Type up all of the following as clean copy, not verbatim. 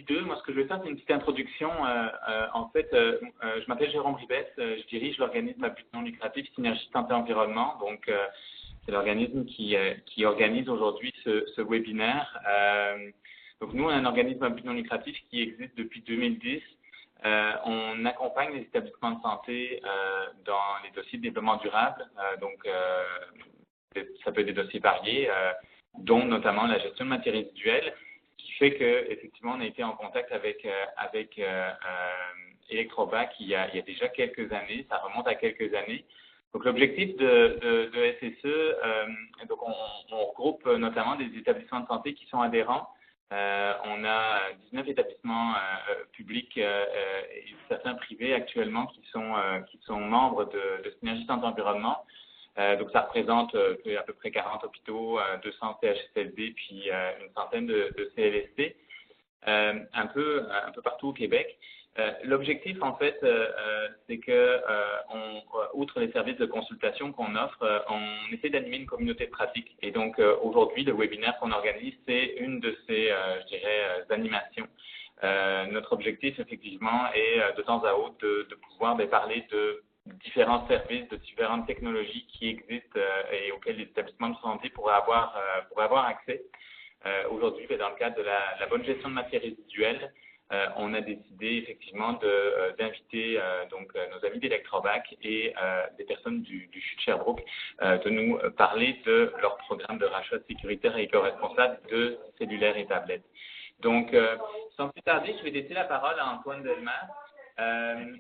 2. Moi, ce que je vais faire, c'est une petite introduction. Je m'appelle Jérôme Ribès, je dirige l'organisme à but non lucratif Synergie Santé Environnement. Donc, c'est l'organisme qui organise aujourd'hui ce webinaire. Donc, nous, on est un organisme à but non lucratif qui existe depuis 2010. On accompagne les établissements de santé dans les dossiers de développement durable. Ça peut être des dossiers variés, dont notamment la gestion de matières résiduelles, qui fait que effectivement on a été en contact avec Electrobac il y a déjà quelques années. Ça remonte à quelques années. Donc l'objectif de SSE, donc on regroupe notamment des établissements de santé qui sont adhérents. On a 19 établissements publics et certains privés actuellement qui sont membres de Synergie Santé Environnement. Donc ça représente à peu près 40 hôpitaux, 200 CHSLD, puis une centaine de CLSC, un peu partout au Québec. L'objectif, en fait, c'est que, outre les services de consultation qu'on offre, on essaie d'animer une communauté de pratique. Et donc, aujourd'hui, le webinaire qu'on organise, c'est une de ces, animations. Notre objectif, effectivement, est de temps à autre de pouvoir parler de différents services, de différentes technologies qui existent et auxquelles les établissements de santé pourraient avoir accès. Aujourd'hui, dans le cadre de la bonne gestion de matières résiduelles, on a décidé effectivement d'inviter nos amis d'Electrobac et des personnes du CHU de Sherbrooke de nous parler de leur programme de rachat sécuritaire et éco-responsable de cellulaires et tablettes. Donc, sans plus tarder, je vais laisser la parole à Antoine Delmas.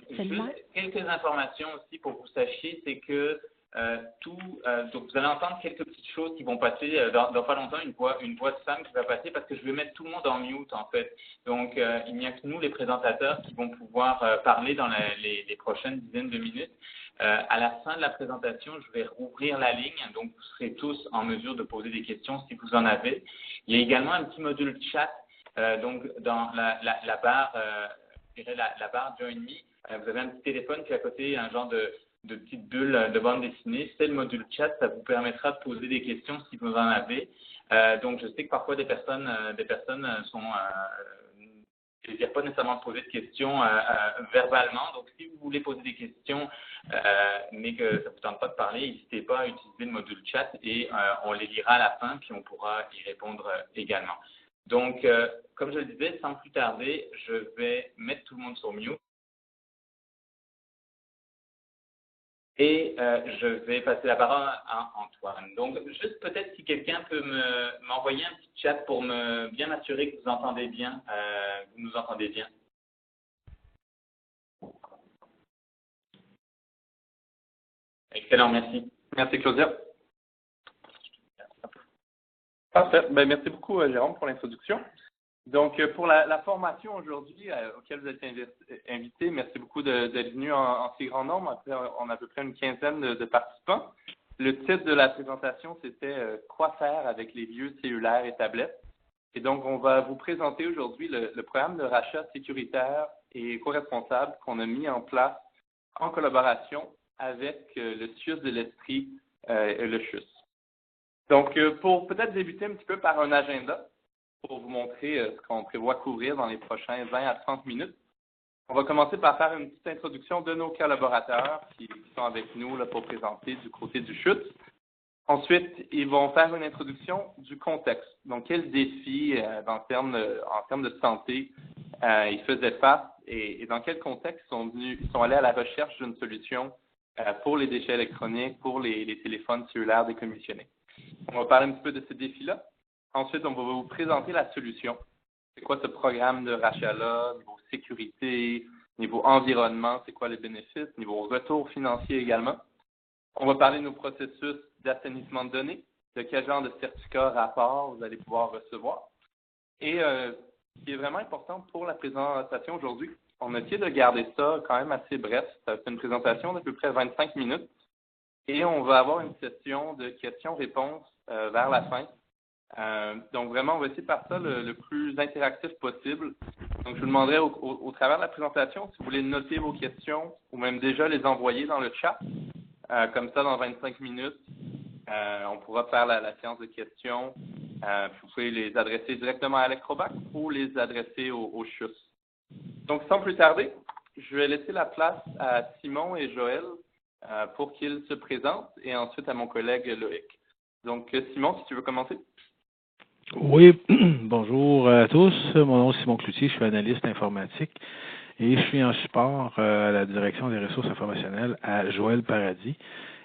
Juste quelques informations aussi pour que vous sachiez, c'est que donc vous allez entendre quelques petites choses qui vont passer dans pas longtemps, une voix de femme qui va passer parce que je vais mettre tout le monde en mute en fait. Donc il n'y a que nous les présentateurs qui vont pouvoir parler dans les prochaines dizaines de minutes. À la fin de la présentation, je vais rouvrir la ligne, donc vous serez tous en mesure de poser des questions si vous en avez. Il y a également un petit module chat, donc dans la barre la barre Join Me, vous avez un petit téléphone qui est à côté, un genre de petite bulle de bande dessinée. C'est le module chat, ça vous permettra de poser des questions si vous en avez. Donc, je sais que parfois des personnes ne désirent pas nécessairement poser de questions verbalement. Donc, si vous voulez poser des questions, mais que ça ne vous tente pas de parler, n'hésitez pas à utiliser le module chat et on les lira à la fin, puis on pourra y répondre également. Donc, comme je le disais, sans plus tarder, je vais mettre tout le monde sur mute. Et je vais passer la parole à Antoine. Donc, juste peut-être si quelqu'un peut m'envoyer un petit chat pour bien m'assurer que vous entendez bien, vous nous entendez bien. Excellent, merci. Merci Claudia. Parfait. Ben, merci beaucoup Jérôme pour l'introduction. Donc, pour la formation aujourd'hui auquel vous êtes invité, merci beaucoup d'être venu en si grand nombre. Après, on a à peu près une quinzaine de participants. Le titre de la présentation, c'était « Quoi faire avec les vieux cellulaires et tablettes ». Et donc, on va vous présenter aujourd'hui le programme de rachat sécuritaire et éco-responsable qu'on a mis en place en collaboration avec le CIUS de l'Estrie et le CHUS. Donc, pour peut-être débuter un petit peu par un agenda, pour vous montrer ce qu'on prévoit couvrir dans les prochains 20 à 30 minutes. On va commencer par faire une petite introduction de nos collaborateurs qui sont avec nous là, pour présenter du côté du CHUT. Ensuite, ils vont faire une introduction du contexte. Donc, quels défis en termes de santé ils faisaient face et dans quel contexte ils sont allés à la recherche d'une solution pour les déchets électroniques, pour les téléphones cellulaires décommissionnés. On va parler un petit peu de ces défis-là. Ensuite, on va vous présenter la solution. C'est quoi ce programme de rachat-là, niveau sécurité, niveau environnement, c'est quoi les bénéfices, niveau retour financier également. On va parler de nos processus d'assainissement de données, de quel genre de certificat rapport vous allez pouvoir recevoir. Et ce qui est vraiment important pour la présentation aujourd'hui, on a essayé de garder ça quand même assez bref. C'est une présentation d'à peu près 25 minutes. Et on va avoir une session de questions-réponses vers la fin. Donc, vraiment, on va essayer de faire ça le plus interactif possible. Donc, je vous demanderai au travers de la présentation, si vous voulez noter vos questions ou même déjà les envoyer dans le chat. Comme ça, dans 25 minutes, on pourra faire la séance de questions Vous pouvez les adresser directement à Electrobac ou les adresser au CHUS. Donc, sans plus tarder, je vais laisser la place à Simon et Joël pour qu'ils se présentent et ensuite à mon collègue Loïc. Donc, Simon, si tu veux commencer. Oui, bonjour à tous. Mon nom est Simon Cloutier, je suis analyste informatique et je suis en support à la direction des ressources informationnelles à Joël Paradis.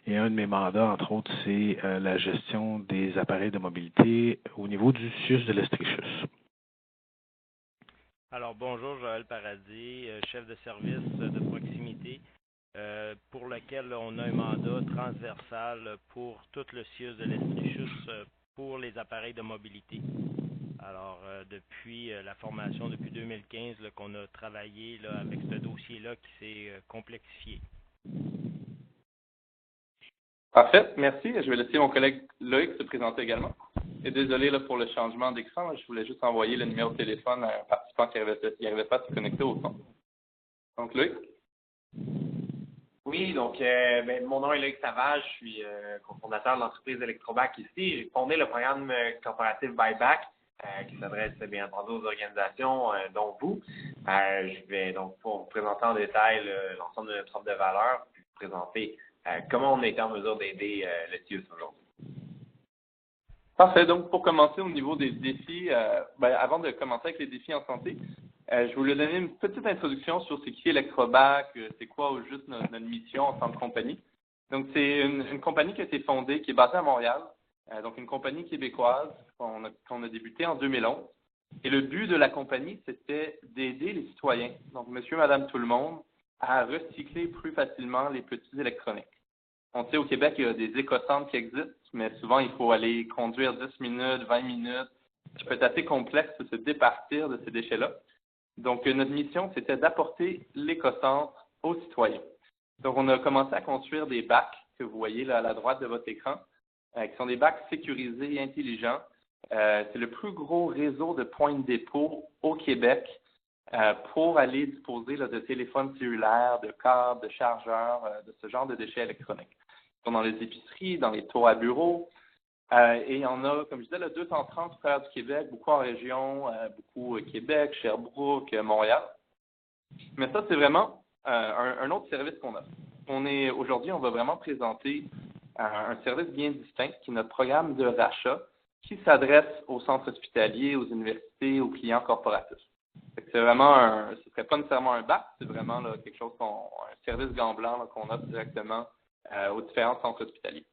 Et un de mes mandats, entre autres, c'est la gestion des appareils de mobilité au niveau du CIUS de l'Estrichus. Alors, bonjour, Joël Paradis, chef de service de proximité, pour lequel on a un mandat transversal pour tout le CIUS de l'Estrichus pour les appareils de mobilité. Alors, depuis la formation, depuis 2015, qu'on a travaillé là, avec ce dossier-là qui s'est complexifié. Parfait, merci. Je vais laisser mon collègue Loïc se présenter également. Et désolé là, pour le changement d'écran, je voulais juste envoyer le numéro de téléphone à un participant qui n'arrivait pas à se connecter au son. Donc, Loïc. Oui, donc mon nom est Loïc Savage, je suis cofondateur de l'entreprise Electrobac ici. J'ai fondé le programme corporatif Buyback qui s'adresse bien entendu aux organisations dont vous. Je vais donc pour vous présenter en détail l'ensemble de notre offre de valeur, puis vous présenter comment on est en mesure d'aider le CIUS aujourd'hui. Parfait. Donc, pour commencer au niveau des défis, avant de commencer avec les défis en santé, je voulais donner une petite introduction sur ce qu'est Electrobac, c'est quoi au juste notre mission en tant que compagnie. Donc, c'est une compagnie qui a été fondée, qui est basée à Montréal, donc une compagnie québécoise qu'on a débuté en 2011. Et le but de la compagnie, c'était d'aider les citoyens, donc monsieur, madame, tout le monde, à recycler plus facilement les petits électroniques. On sait au Québec, il y a des éco-centres qui existent, mais souvent, il faut aller conduire 10 minutes, 20 minutes. Ça peut être assez complexe de se départir de ces déchets-là. Donc, notre mission, c'était d'apporter l'éco-centre aux citoyens. Donc, on a commencé à construire des bacs que vous voyez là à la droite de votre écran, qui sont des bacs sécurisés et intelligents. C'est le plus gros réseau de points de dépôt au Québec pour aller disposer là, de téléphones cellulaires, de câbles, de chargeurs, de ce genre de déchets électroniques. Ils sont dans les épiceries, dans les tours à bureaux. Et il y en a, comme je disais, là, 230 au travers du Québec, beaucoup en région, beaucoup au Québec, Sherbrooke, Montréal. Mais ça, c'est vraiment un autre service qu'on a. Aujourd'hui, on va vraiment présenter un service bien distinct qui est notre programme de rachat qui s'adresse aux centres hospitaliers, aux universités, aux clients corporatifs. C'est vraiment ce ne serait pas nécessairement un bac, c'est vraiment là, quelque chose un service gant blanc là, qu'on offre directement aux différents centres hospitaliers.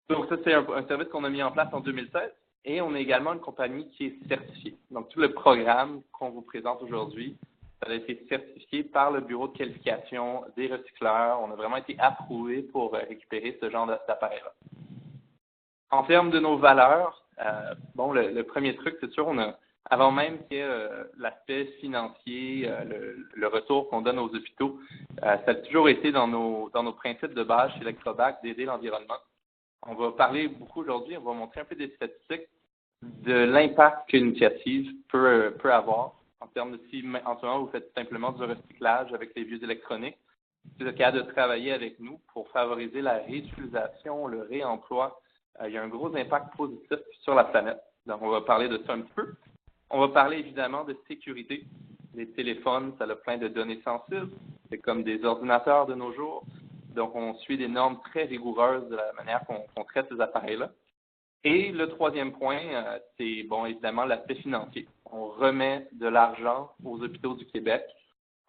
Donc ça, c'est un service qu'on a mis en place en 2016 et on est également une compagnie qui est certifiée. Donc tout le programme qu'on vous présente aujourd'hui, ça a été certifié par le bureau de qualification des recycleurs. On a vraiment été approuvé pour récupérer ce genre d'appareil-là. En termes de nos valeurs, le premier truc, c'est sûr, avant même qu'il y ait l'aspect financier, le retour qu'on donne aux hôpitaux, ça a toujours été dans nos principes de base chez Electrobac d'aider l'environnement. On va parler beaucoup aujourd'hui, on va montrer un peu des statistiques de l'impact qu'une initiative peut avoir en termes de si en ce moment vous faites simplement du recyclage avec les vieux électroniques. Si vous êtes capable de travailler avec nous pour favoriser la réutilisation, le réemploi, il y a un gros impact positif sur la planète. Donc, on va parler de ça un petit peu. On va parler évidemment de sécurité. Les téléphones, ça a plein de données sensibles. C'est comme des ordinateurs de nos jours. Donc, on suit des normes très rigoureuses de la manière qu'on traite ces appareils-là. Et le troisième point, c'est évidemment l'aspect financier. On remet de l'argent aux hôpitaux du Québec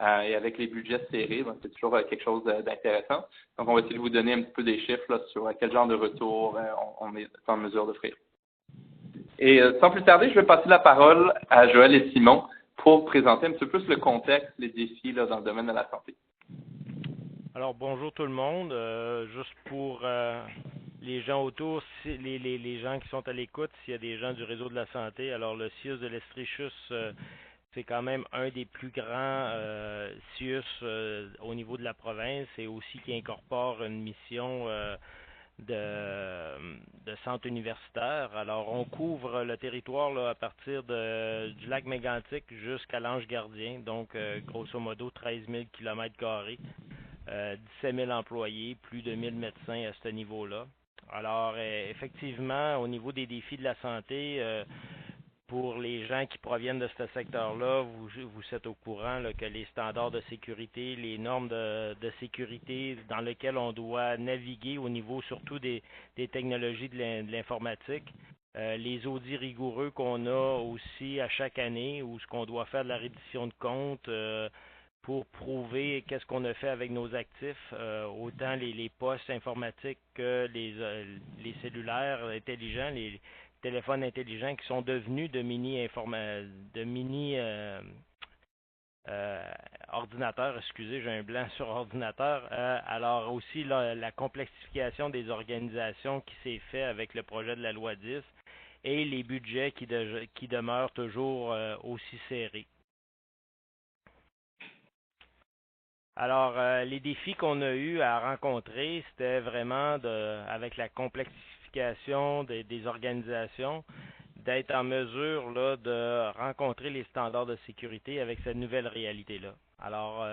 et avec les budgets serrés, c'est toujours quelque chose d'intéressant. Donc, on va essayer de vous donner un petit peu des chiffres là, sur quel genre de retour on est en mesure d'offrir. Et sans plus tarder, je vais passer la parole à Joël et Simon pour présenter un petit peu plus le contexte, les défis là, dans le domaine de la santé. Alors, bonjour tout le monde. Juste pour les gens autour, les gens qui sont à l'écoute, s'il y a des gens du réseau de la santé, alors le CIUS de l'Estrichus, c'est quand même un des plus grands CIUS au niveau de la province et aussi qui incorpore une mission de centre universitaire. Alors, on couvre le territoire là, à partir du lac Mégantic jusqu'à l'Ange Gardien, donc grosso modo 13 000 km², 17 000 employés, plus de 1 000 médecins à ce niveau-là. Alors, effectivement, au niveau des défis de la santé, pour les gens qui proviennent de ce secteur-là, vous êtes au courant là, que les standards de sécurité, les normes de sécurité dans lesquelles on doit naviguer au niveau surtout des technologies de l'informatique, les audits rigoureux qu'on a aussi à chaque année, où ce qu'on doit faire de la reddition de comptes pour prouver qu'est-ce qu'on a fait avec nos actifs, autant les postes informatiques que les cellulaires intelligents, les téléphones intelligents qui sont devenus de mini ordinateurs, excusez, j'ai un blanc sur ordinateur. Alors aussi la complexification des organisations qui s'est fait avec le projet de la loi 10 et les budgets qui demeurent toujours aussi serrés. Alors, les défis qu'on a eu à rencontrer, c'était vraiment avec la complexification des organisations, d'être en mesure là, de rencontrer les standards de sécurité avec cette nouvelle réalité-là. Alors,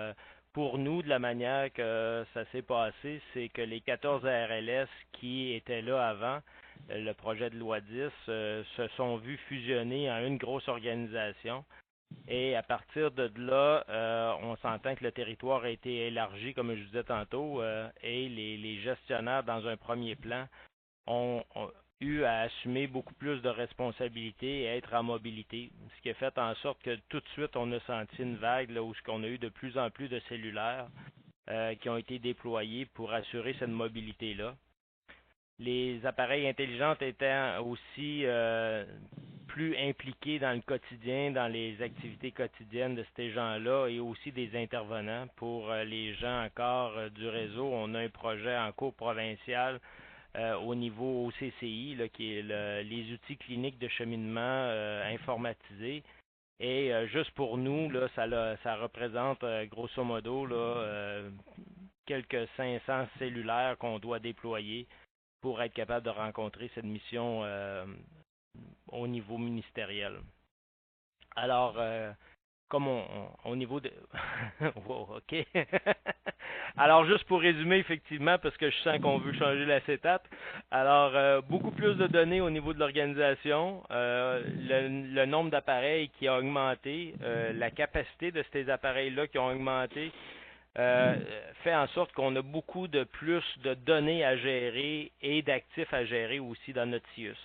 pour nous, de la manière que ça s'est passé, c'est que les 14 RLS qui étaient là avant le projet de loi 10 se sont vus fusionner en une grosse organisation. Et à partir de là, on s'entend que le territoire a été élargi, comme je disais tantôt, et les gestionnaires, dans un premier plan, ont eu à assumer beaucoup plus de responsabilités et être en mobilité, ce qui a fait en sorte que tout de suite, on a senti une vague là, où on a eu de plus en plus de cellulaires qui ont été déployés pour assurer cette mobilité-là. Les appareils intelligents étant aussi plus impliqués dans le quotidien, dans les activités quotidiennes de ces gens-là et aussi des intervenants. Pour les gens encore du réseau, on a un projet en cours provincial au niveau OCCI, là, qui est les outils cliniques de cheminement informatisés. Et juste pour nous, là, ça représente grosso modo là, quelques 500 cellulaires qu'on doit déployer pour être capable de rencontrer cette mission au niveau ministériel. Alors, comme au niveau de... wow, OK. Alors, juste pour résumer, effectivement, parce que je sens qu'on veut changer l'acétate, alors, beaucoup plus de données au niveau de l'organisation, le nombre d'appareils qui a augmenté, la capacité de ces appareils-là qui ont augmenté, fait en sorte qu'on a beaucoup de plus de données à gérer et d'actifs à gérer aussi dans notre CIUS.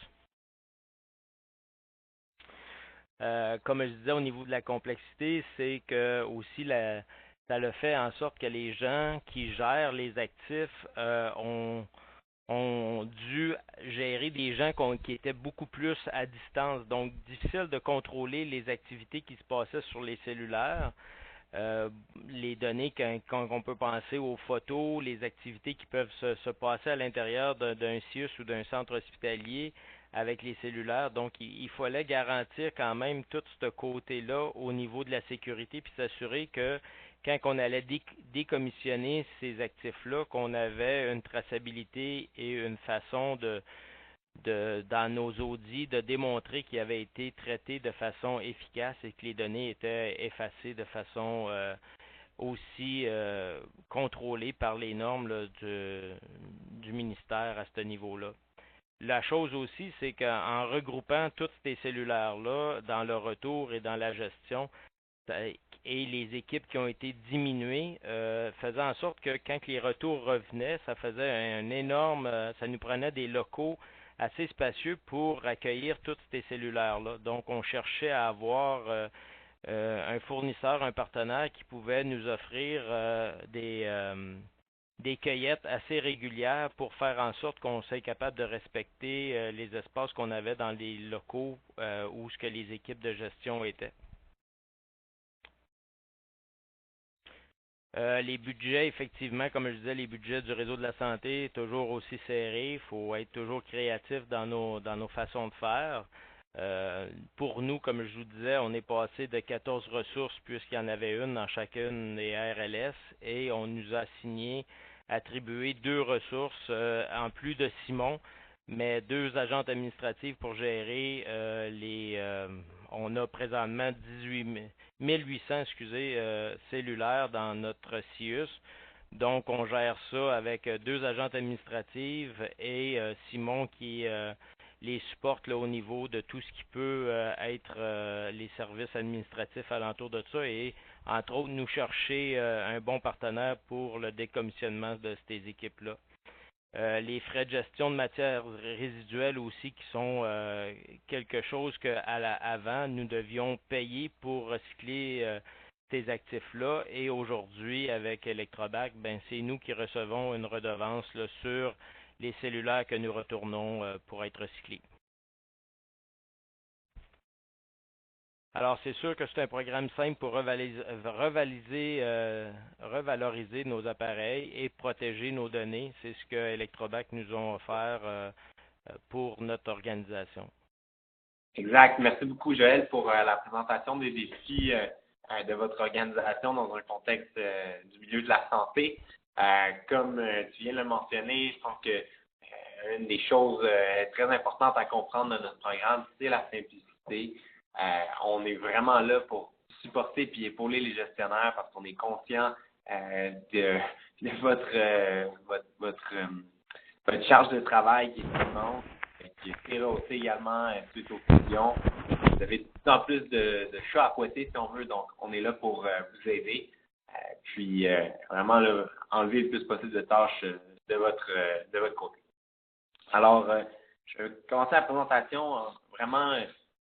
Comme je disais au niveau de la complexité, c'est que aussi ça le fait en sorte que les gens qui gèrent les actifs ont dû gérer des gens qui étaient beaucoup plus à distance. Donc, difficile de contrôler les activités qui se passaient sur les cellulaires. Les données quand on peut penser aux photos, les activités qui peuvent se passer à l'intérieur d'un CIUS ou d'un centre hospitalier avec les cellulaires. Donc, il fallait garantir quand même tout ce côté-là au niveau de la sécurité puis s'assurer que quand on allait décommissionner ces actifs-là, qu'on avait une traçabilité et une façon dans nos audits, de démontrer qu'ils avaient été traités de façon efficace et que les données étaient effacées de façon aussi contrôlée par les normes là, du ministère à ce niveau-là. La chose aussi, c'est qu'en regroupant tous ces cellulaires-là dans le retour et dans la gestion, et les équipes qui ont été diminuées, faisait en sorte que quand les retours revenaient, ça faisait un énorme, ça nous prenait des locaux assez spacieux pour accueillir tous ces cellulaires-là. Donc, on cherchait à avoir un fournisseur, un partenaire qui pouvait nous offrir des cueillettes assez régulières pour faire en sorte qu'on soit capable de respecter les espaces qu'on avait dans les locaux où ce que les équipes de gestion étaient. Les budgets, effectivement, comme je disais, les budgets du réseau de la santé, toujours aussi serrés. Il faut être toujours créatif dans nos façons de faire. Pour nous, comme je vous disais, on est passé de 14 ressources puisqu'il y en avait une dans chacune des RLS et on nous a attribué 2 ressources en plus de Simon, mais 2 agentes administratives pour gérer on a présentement 18 800 cellulaires dans notre CIUS. Donc, on gère ça avec 2 agentes administratives et Simon qui les supporte là, au niveau de tout ce qui peut être les services administratifs alentour de ça et, entre autres, nous chercher un bon partenaire pour le décommissionnement de ces équipes-là. Les frais de gestion de matières résiduelles aussi qui sont quelque chose qu'avant nous devions payer pour recycler ces actifs-là et aujourd'hui avec Electrobac, ben c'est nous qui recevons une redevance là, sur les cellulaires que nous retournons pour être recyclés. Alors, c'est sûr que c'est un programme simple pour revaloriser nos appareils et protéger nos données. C'est ce que Electrobac nous ont offert pour notre organisation. Exact. Merci beaucoup, Joël, pour la présentation des défis de votre organisation dans un contexte du milieu de la santé. Comme tu viens de le mentionner, je pense que une des choses très importantes à comprendre de notre programme, c'est la simplicité. On est vraiment là pour supporter et épauler les gestionnaires parce qu'on est conscient de votre charge de travail qui est immense, qui est rehaussée également suite aux fusions. Vous avez de plus en plus de chats à fouetter si on veut, donc on est là pour vous aider. Puis vraiment là, enlever le plus possible de tâches de votre côté. Alors, je vais commencer la présentation en vraiment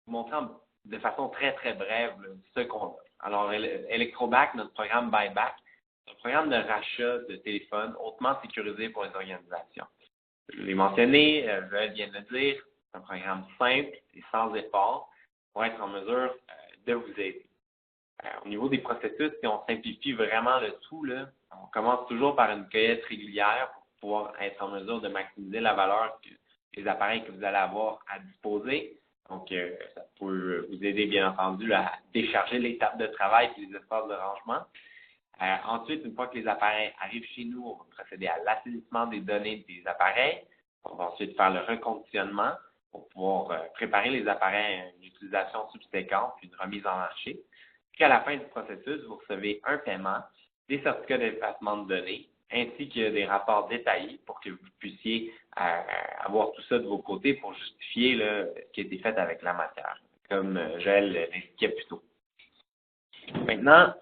vous montrant de façon très, très brève là, ce qu'on a. Alors, Electrobac, notre programme Buyback, c'est un programme de rachat de téléphones hautement sécurisé pour les organisations. Je l'ai mentionné, Joël vient de le dire, c'est un programme simple et sans effort pour être en mesure de vous aider. Au niveau des processus, si on simplifie vraiment le tout, là, on commence toujours par une cueillette régulière pour pouvoir être en mesure de maximiser la valeur des appareils que vous allez avoir à disposer. Donc, ça peut vous aider, bien entendu, à décharger les tables de travail et les espaces de rangement. Ensuite, une fois que les appareils arrivent chez nous, on va procéder à l'assainissement des données des appareils. On va ensuite faire le reconditionnement pour pouvoir préparer les appareils à une utilisation subséquente puis une remise en marché. Puis, à la fin du processus, vous recevez un paiement, des certificats d'effacement de données, ainsi que des rapports détaillés pour que vous puissiez avoir tout ça de vos côtés pour justifier là, ce qui a été fait avec la matière, comme Joël l'indiquait plus tôt. Maintenant,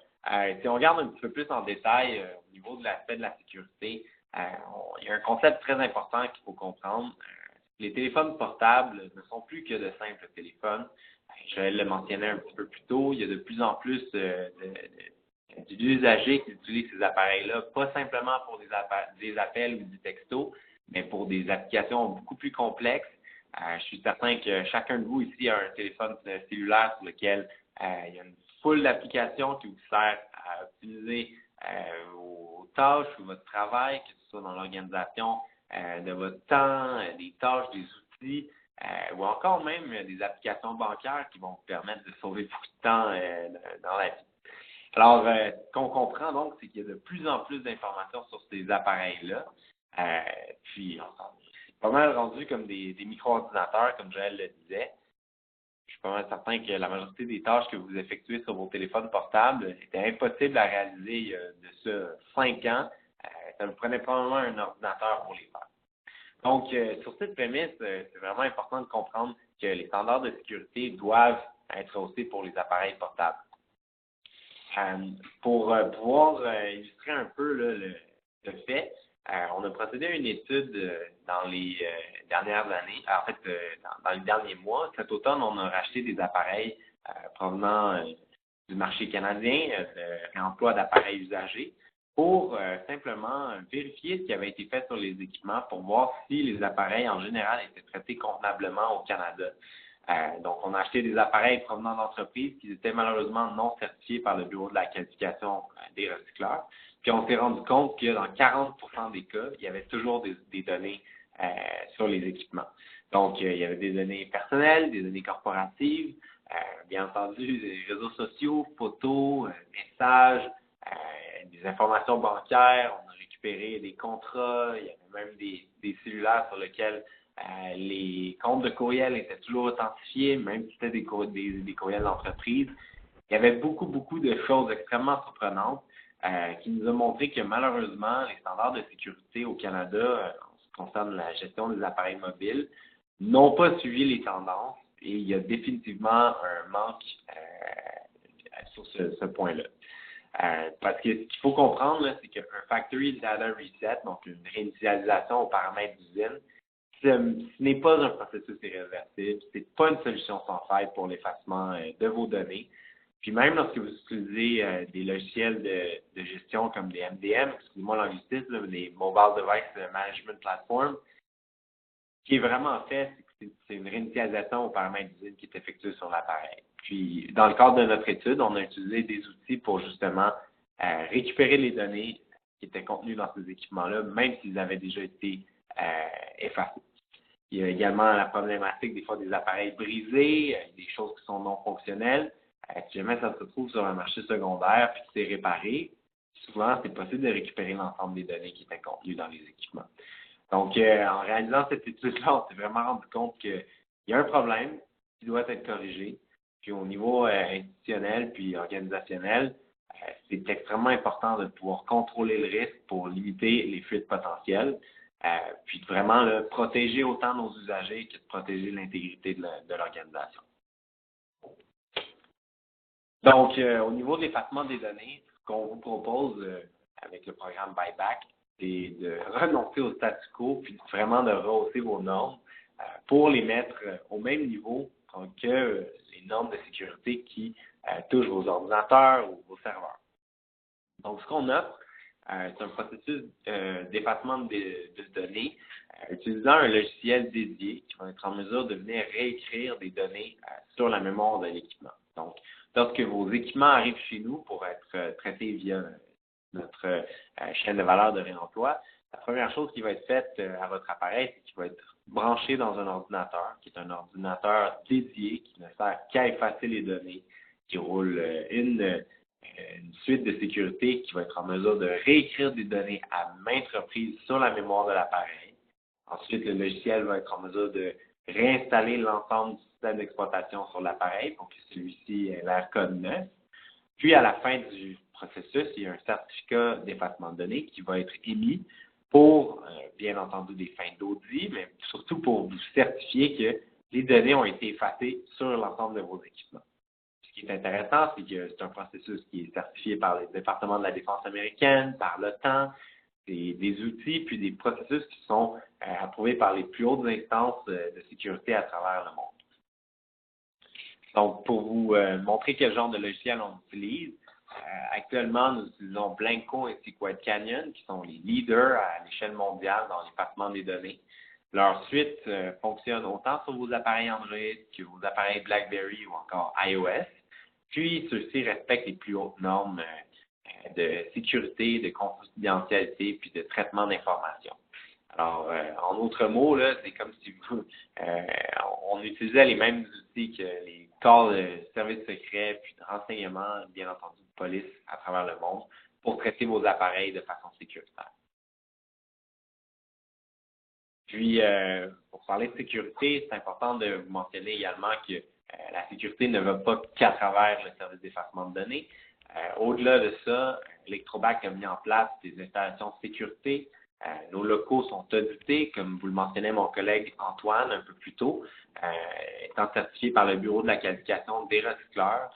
si on regarde un petit peu plus en détail au niveau de l'aspect de la sécurité, il y a un concept très important qu'il faut comprendre. Les téléphones portables ne sont plus que de simples téléphones. Joël le mentionnait un petit peu plus tôt, il y a de plus en plus d'usagers qui utilisent ces appareils-là, pas simplement pour des appels ou des textos, mais pour des applications beaucoup plus complexes. Je suis certain que chacun de vous ici a un téléphone cellulaire sur lequel il y a une foule d'applications qui vous sert à optimiser vos tâches ou votre travail, que ce soit dans l'organisation de votre temps, des tâches, des outils, ou encore même des applications bancaires qui vont vous permettre de sauver beaucoup de temps dans la vie. Alors, ce qu'on comprend donc, c'est qu'il y a de plus en plus d'informations sur ces appareils-là. Puis, c'est pas mal rendu comme des micro-ordinateurs, comme Joël le disait. Je suis pas mal certain que la majorité des tâches que vous effectuez sur vos téléphones portables étaient impossibles à réaliser il y a de ça 5 ans. Ça vous prenait probablement un ordinateur pour les faire. Donc, sur cette prémisse, c'est vraiment important de comprendre que les standards de sécurité doivent être haussés pour les appareils portables. Pour pouvoir illustrer un peu là, le fait, on a procédé à une étude dans les dernières années, en fait, dans les derniers mois. Cet automne, on a racheté des appareils provenant du marché canadien, de réemploi d'appareils usagés, pour simplement vérifier ce qui avait été fait sur les équipements pour voir si les appareils en général étaient traités convenablement au Canada. Donc, on a acheté des appareils provenant d'entreprises qui étaient malheureusement non certifiés par le Bureau de la qualification des recycleurs. Puis, on s'est rendu compte que dans 40% des cas, il y avait toujours des données sur les équipements. Donc, il y avait des données personnelles, des données corporatives, bien entendu, des réseaux sociaux, photos, messages, des informations bancaires. On a récupéré des contrats, il y avait même des cellulaires sur lesquels les comptes de courriel étaient toujours authentifiés, même si c'était des courriels d'entreprise. Il y avait beaucoup de choses extrêmement surprenantes. qui nous a montré que malheureusement, les standards de sécurité au Canada, en ce qui concerne la gestion des appareils mobiles, n'ont pas suivi les tendances et il y a définitivement un manque sur ce point-là. Parce que ce qu'il faut comprendre, c'est qu'un Factory Data Reset, donc une réinitialisation aux paramètres d'usine, ce n'est pas un processus irréversible, ce n'est pas une solution sans faille pour l'effacement de vos données. Puis même lorsque vous utilisez des logiciels de gestion comme des MDM, excusez-moi l'anglicisme, des Mobile Device Management Platform, ce qui est vraiment fait, c'est une réinitialisation aux paramètres d'usine qui est effectuée sur l'appareil. Puis, dans le cadre de notre étude, on a utilisé des outils pour justement récupérer les données qui étaient contenues dans ces équipements-là, même s'ils avaient déjà été effacés. Il y a également la problématique des fois des appareils brisés, des choses qui sont non fonctionnelles. Si jamais ça se trouve sur un marché secondaire puis que c'est réparé, souvent c'est possible de récupérer l'ensemble des données qui étaient contenues dans les équipements. Donc, en réalisant cette étude-là, on s'est vraiment rendu compte qu'il y a un problème qui doit être corrigé. Puis au niveau institutionnel puis organisationnel, c'est extrêmement important de pouvoir contrôler le risque pour limiter les fuites potentielles, puis de vraiment là, protéger autant nos usagers que de protéger l'intégrité de l'organisation. Donc, au niveau de l'effacement des données, ce qu'on vous propose avec le programme Buyback, c'est de renoncer au statu quo puis vraiment de rehausser vos normes pour les mettre au même niveau que les normes de sécurité qui touchent vos ordinateurs ou vos serveurs. Donc, ce qu'on offre, c'est un processus d'effacement de données utilisant un logiciel dédié qui va être en mesure de venir réécrire des données sur la mémoire de l'équipement. Donc, lorsque vos équipements arrivent chez nous pour être traités via notre chaîne de valeur de réemploi, la première chose qui va être faite à votre appareil, c'est qu'il va être branché dans un ordinateur, qui est un ordinateur dédié, qui ne sert qu'à effacer les données, qui roule une suite de sécurité qui va être en mesure de réécrire des données à maintes reprises sur la mémoire de l'appareil. Ensuite, le logiciel va être en mesure de réinstaller l'ensemble du système d'exploitation sur l'appareil pour que celui-ci ait l'air code neuf. Puis, à la fin du processus, il y a un certificat d'effacement de données qui va être émis pour, bien entendu, des fins d'audit, mais surtout pour vous certifier que les données ont été effacées sur l'ensemble de vos équipements. Ce qui est intéressant, c'est que c'est un processus qui est certifié par le département de la défense américaine, par l'OTAN, des outils puis des processus qui sont approuvés par les plus hautes instances de sécurité à travers le monde. Donc, pour vous montrer quel genre de logiciel on utilise, actuellement, nous utilisons Blanco et Sequoia Canyon, qui sont les leaders à l'échelle mondiale dans l'effacement des données. Leur suite fonctionne autant sur vos appareils Android que vos appareils BlackBerry ou encore iOS. Puis, ceux-ci respectent les plus hautes normes de sécurité, de confidentialité puis de traitement d'informations. Alors, en d'autres mots, là, c'est comme si on utilisait les mêmes outils que les corps de services secrets puis de renseignements, bien entendu, de police à travers le monde pour traiter vos appareils de façon sécuritaire. Puis, pour parler de sécurité, c'est important de vous mentionner également que la sécurité ne va pas qu'à travers le service d'effacement de données. Au-delà de ça, Electrobac a mis en place des installations de sécurité. Nos locaux sont audités, comme vous le mentionnait mon collègue Antoine un peu plus tôt, étant certifiés par le Bureau de la qualification des recycleurs.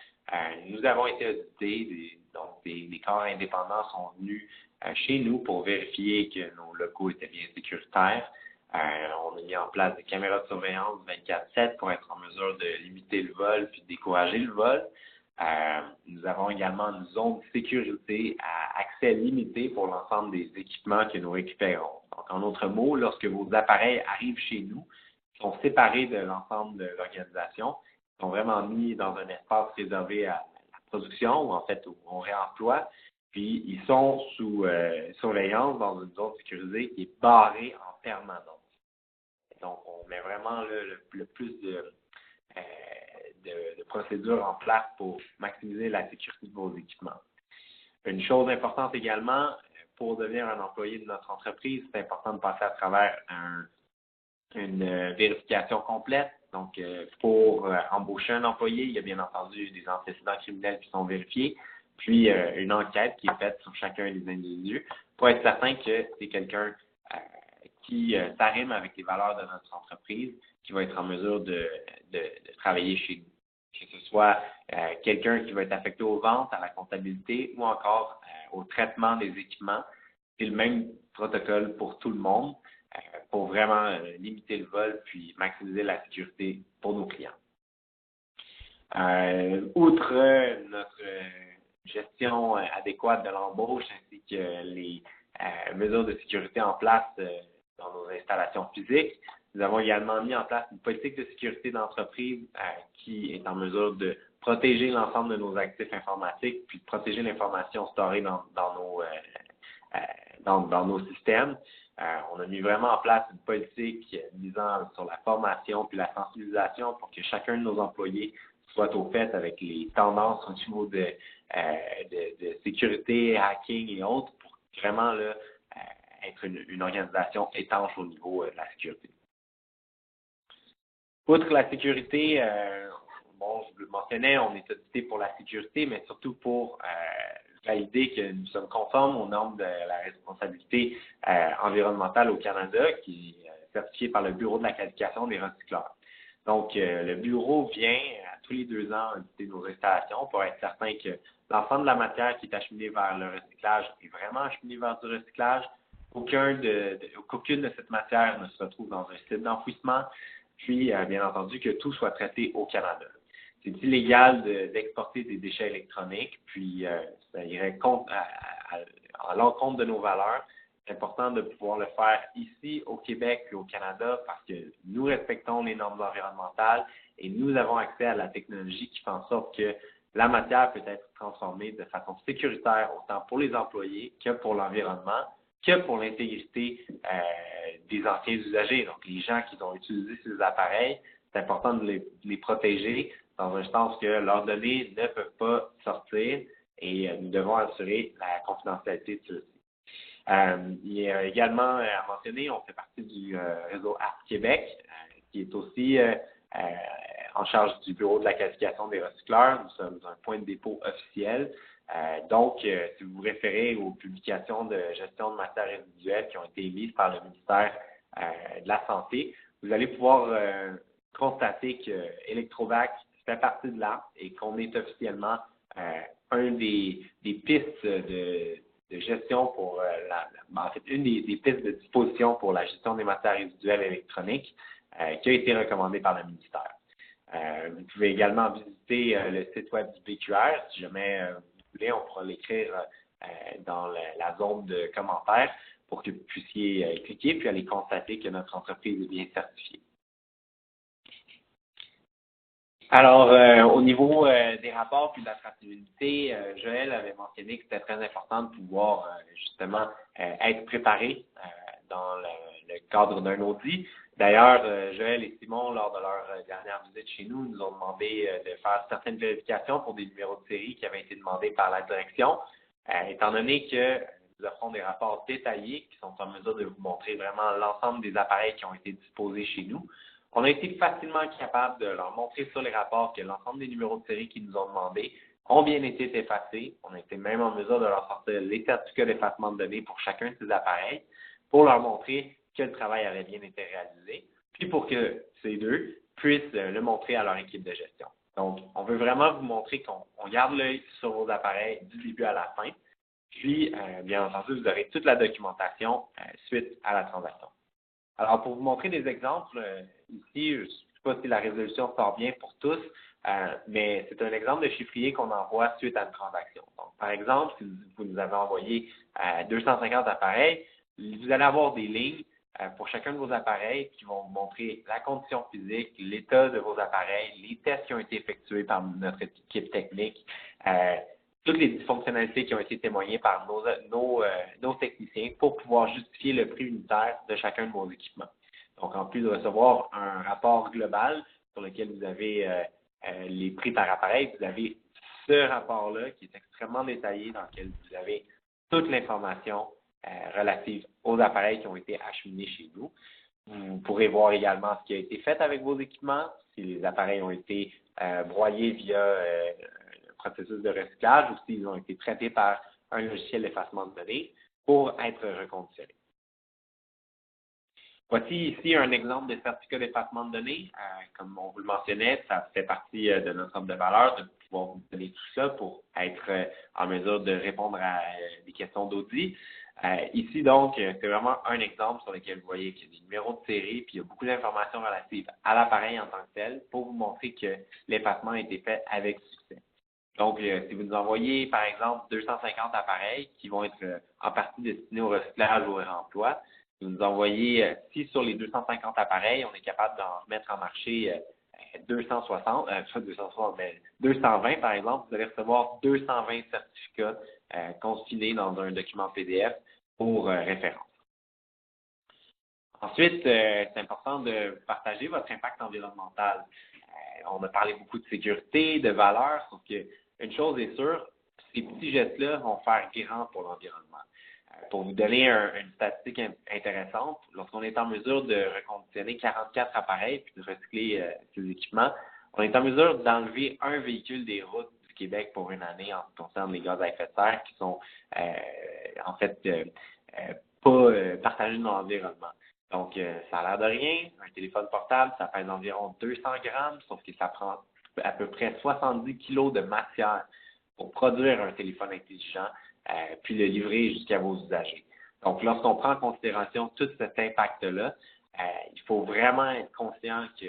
Nous avons été audités, donc des corps indépendants sont venus chez nous pour vérifier que nos locaux étaient bien sécuritaires. On a mis en place des caméras de surveillance 24/7 pour être en mesure de limiter le vol puis de décourager le vol. Nous avons également une zone de sécurité à accès limité pour l'ensemble des équipements que nous récupérons. Donc, en d'autres mots, lorsque vos appareils arrivent chez nous, ils sont séparés de l'ensemble de l'organisation, ils sont vraiment mis dans un espace réservé à la production ou en fait au réemploi, puis ils sont sous surveillance dans une zone sécurisée qui est barrée en permanence. Donc, on met vraiment le plus de procédures en place pour maximiser la sécurité de vos équipements. Une chose importante également, pour devenir un employé de notre entreprise, c'est important de passer à travers une vérification complète. Donc, pour embaucher un employé, il y a bien entendu des antécédents criminels qui sont vérifiés, puis une enquête qui est faite sur chacun des individus pour être certain que c'est quelqu'un qui s'arrime avec les valeurs de notre entreprise, qui va être en mesure de travailler chez nous. Que ce soit quelqu'un qui va être affecté aux ventes, à la comptabilité ou encore au traitement des équipements. C'est le même protocole pour tout le monde pour vraiment limiter le vol puis maximiser la sécurité pour nos clients. Outre notre gestion adéquate de l'embauche ainsi que les mesures de sécurité en place dans nos installations physiques, nous avons également mis en place une politique de sécurité d'entreprise qui est en mesure de protéger l'ensemble de nos actifs informatiques puis de protéger l'information storée dans nos systèmes. On a mis vraiment en place une politique misant sur la formation puis la sensibilisation pour que chacun de nos employés soit au fait avec les tendances au niveau de sécurité, hacking et autres pour vraiment là, être une organisation étanche au niveau de la sécurité. Outre la sécurité, je le mentionnais, on est audité pour la sécurité, mais surtout pour valider que nous sommes conformes aux normes de la responsabilité environnementale au Canada, qui est certifiée par le Bureau de la qualification des recycleurs. Donc, le bureau vient tous les 2 ans auditer nos installations pour être certain que l'ensemble de la matière qui est acheminée vers le recyclage est vraiment acheminée vers du recyclage. Aucune de cette matière ne se retrouve dans un site d'enfouissement. Puis, bien entendu, que tout soit traité au Canada. C'est illégal d'exporter des déchets électroniques, puis ça irait à l'encontre de nos valeurs. C'est important de pouvoir le faire ici, au Québec et au Canada, parce que nous respectons les normes environnementales et nous avons accès à la technologie qui fait en sorte que la matière peut être transformée de façon sécuritaire, autant pour les employés que pour l'environnement, que pour l'intégrité des anciens usagers. Donc, les gens qui ont utilisé ces appareils, c'est important de les protéger dans un sens que leurs données ne peuvent pas sortir et nous devons assurer la confidentialité de ceux-ci. Il y a également à mentionner, on fait partie du réseau ART Québec, qui est aussi en charge du Bureau de la qualification des recycleurs. Nous sommes un point de dépôt officiel. Donc, si vous vous référez aux publications de gestion de matières résiduelles qui ont été émises par le ministère de la Santé, vous allez pouvoir constater que Electrovac fait partie de là et qu'on est officiellement un des pistes de gestion pour en fait, une des pistes de disposition pour la gestion des matières résiduelles électroniques qui a été recommandée par le ministère. Vous pouvez également visiter le site web du BQR. Si jamais vous voulez, on pourra l'écrire dans la zone de commentaires pour que vous puissiez cliquer puis aller constater que notre entreprise est bien certifiée. Alors, au niveau des rapports puis de la traçabilité, Joël avait mentionné que c'était très important de pouvoir justement être préparé dans le cadre d'un audit. D'ailleurs, Joël et Simon, lors de leur dernière visite chez nous, nous ont demandé de faire certaines vérifications pour des numéros de série qui avaient été demandés par la direction. Étant donné que nous offrons des rapports détaillés qui sont en mesure de vous montrer vraiment l'ensemble des appareils qui ont été disposés chez nous, on a été facilement capable de leur montrer sur les rapports que l'ensemble des numéros de série qu'ils nous ont demandés ont bien été effacés. On a été même en mesure de leur sortir les certificats d'effacement de données pour chacun de ces appareils pour leur montrer que le travail avait bien été réalisé, puis pour que ces deux puissent le montrer à leur équipe de gestion. Donc, on veut vraiment vous montrer qu'on garde l'œil sur vos appareils du début à la fin, puis, bien entendu, vous aurez toute la documentation suite à la transaction. Alors, pour vous montrer des exemples, ici, je ne sais pas si la résolution sort bien pour tous, mais c'est un exemple de chiffrier qu'on envoie suite à une transaction. Donc, par exemple, si vous nous avez envoyé 250 appareils, vous allez avoir des lignes pour chacun de vos appareils qui vont vous montrer la condition physique, l'état de vos appareils, les tests qui ont été effectués par notre équipe technique, toutes les dysfonctionnalités qui ont été témoignées par nos techniciens pour pouvoir justifier le prix unitaire de chacun de vos équipements. Donc, en plus de recevoir un rapport global sur lequel vous avez les prix par appareil, vous avez ce rapport-là qui est extrêmement détaillé dans lequel vous avez toute l'information relative aux appareils qui ont été acheminés chez nous. Vous pourrez voir également ce qui a été fait avec vos équipements, si les appareils ont été broyés via processus de recyclage ou s'ils ont été traités par un logiciel d'effacement de données pour être reconditionnés. Voici ici un exemple de certificat d'effacement de données. Comme on vous le mentionnait, ça fait partie de notre offre de valeur de pouvoir vous donner tout ça pour être en mesure de répondre à des questions d'audit. Ici, donc, c'est vraiment un exemple sur lequel vous voyez qu'il y a des numéros de série, puis il y a beaucoup d'informations relatives à l'appareil en tant que tel pour vous montrer que l'effacement a été fait avec succès. Donc, si vous nous envoyez, par exemple, 250 appareils qui vont être en partie destinés au recyclage ou au réemploi, vous nous envoyez, si sur les 250 appareils, on est capable d'en mettre en marché 220 par exemple, vous allez recevoir 220 certificats consignés dans un document PDF pour référence. Ensuite, c'est important de partager votre impact environnemental. On a parlé beaucoup de sécurité, de valeur, sauf qu'une chose est sûre, ces petits gestes-là vont faire grand pour l'environnement. Pour vous donner une statistique intéressante, lorsqu'on est en mesure de reconditionner 44 appareils puis de recycler ces équipements, on est en mesure d'enlever un véhicule des routes du Québec pour une année en ce qui concerne les gaz à effet de serre qui sont pas partagés dans l'environnement. Donc, ça a l'air de rien. Un téléphone portable, ça pèse environ 200 grammes, sauf que ça prend à peu près 70 kilos de matière pour produire un téléphone intelligent, puis le livrer jusqu'à vos usagers. Donc, lorsqu'on prend en considération tout cet impact-là, il faut vraiment être conscient que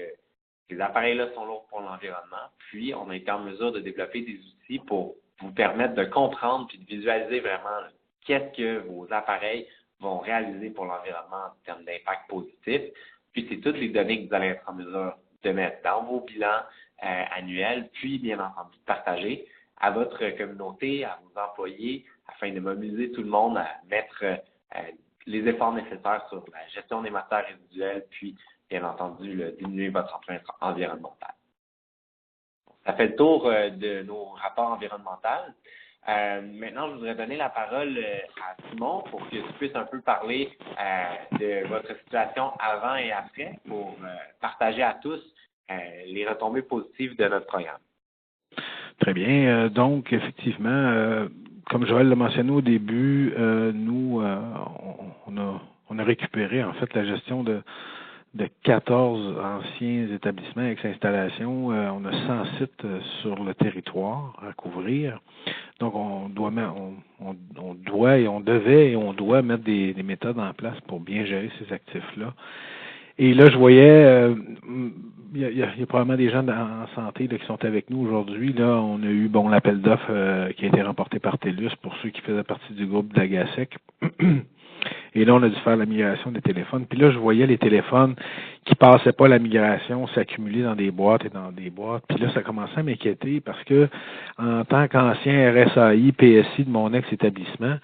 ces appareils-là sont lourds pour l'environnement, puis on a été en mesure de développer des outils pour vous permettre de comprendre puis de visualiser vraiment qu'est-ce que vos appareils vont réaliser pour l'environnement en termes d'impact positif. Puis, c'est toutes les données que vous allez être en mesure de mettre dans vos bilans annuels, puis, bien entendu, de partager à votre communauté, à vos employés, afin de mobiliser tout le monde à mettre les efforts nécessaires sur la gestion des matières résiduelles, puis, bien entendu, diminuer votre empreinte environnementale. Ça fait le tour de nos rapports environnementaux. Maintenant, je voudrais donner la parole à Simon pour que tu puisses un peu parler de votre situation avant et après pour partager à tous les retombées positives de notre programme. Très bien. Donc, effectivement, comme Joël l'a mentionné au début, nous, on a récupéré en fait la gestion de 14 anciens établissements avec installation. On a 100 sites sur le territoire à couvrir. Donc, on doit mettre des méthodes en place pour bien gérer ces actifs-là. Et là, je voyais, il y a probablement des gens en santé là, qui sont avec nous aujourd'hui. Là, on a eu l'appel d'offres qui a été remporté par TELUS pour ceux qui faisaient partie du groupe d'Agasec. Et là, on a dû faire la migration des téléphones. Puis là, je voyais les téléphones qui passaient pas la migration s'accumuler dans des boîtes et dans des boîtes. Puis là, ça commençait à m'inquiéter parce que, en tant qu'ancien RSAI, PSI de mon ex-établissement,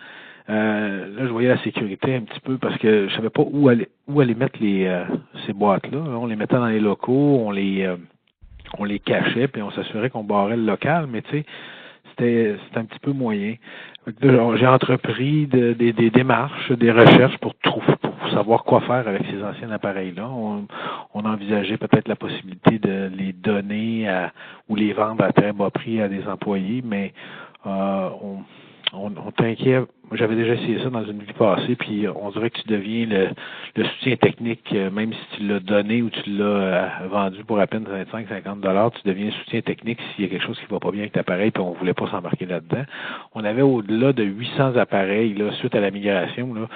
là, je voyais la sécurité un petit peu parce que je savais pas où aller mettre ces boîtes-là. On les mettait dans les locaux, on les cachait, puis on s'assurait qu'on barrait le local, mais tu sais, c'était un petit peu moyen. J'ai entrepris des démarches, des recherches pour savoir quoi faire avec ces anciens appareils-là. On envisageait peut-être la possibilité de les donner ou les vendre à très bas prix à des employés, mais on t'inquiète. J'avais déjà essayé ça dans une vie passée, puis on dirait que tu deviens le soutien technique, même si tu l'as donné ou tu l'as vendu pour à peine 25-50 $, tu deviens soutien technique s'il y a quelque chose qui va pas bien avec l'appareil, puis on voulait pas s'embarquer là-dedans. On avait au-delà de 800 appareils là, suite à la migration, là,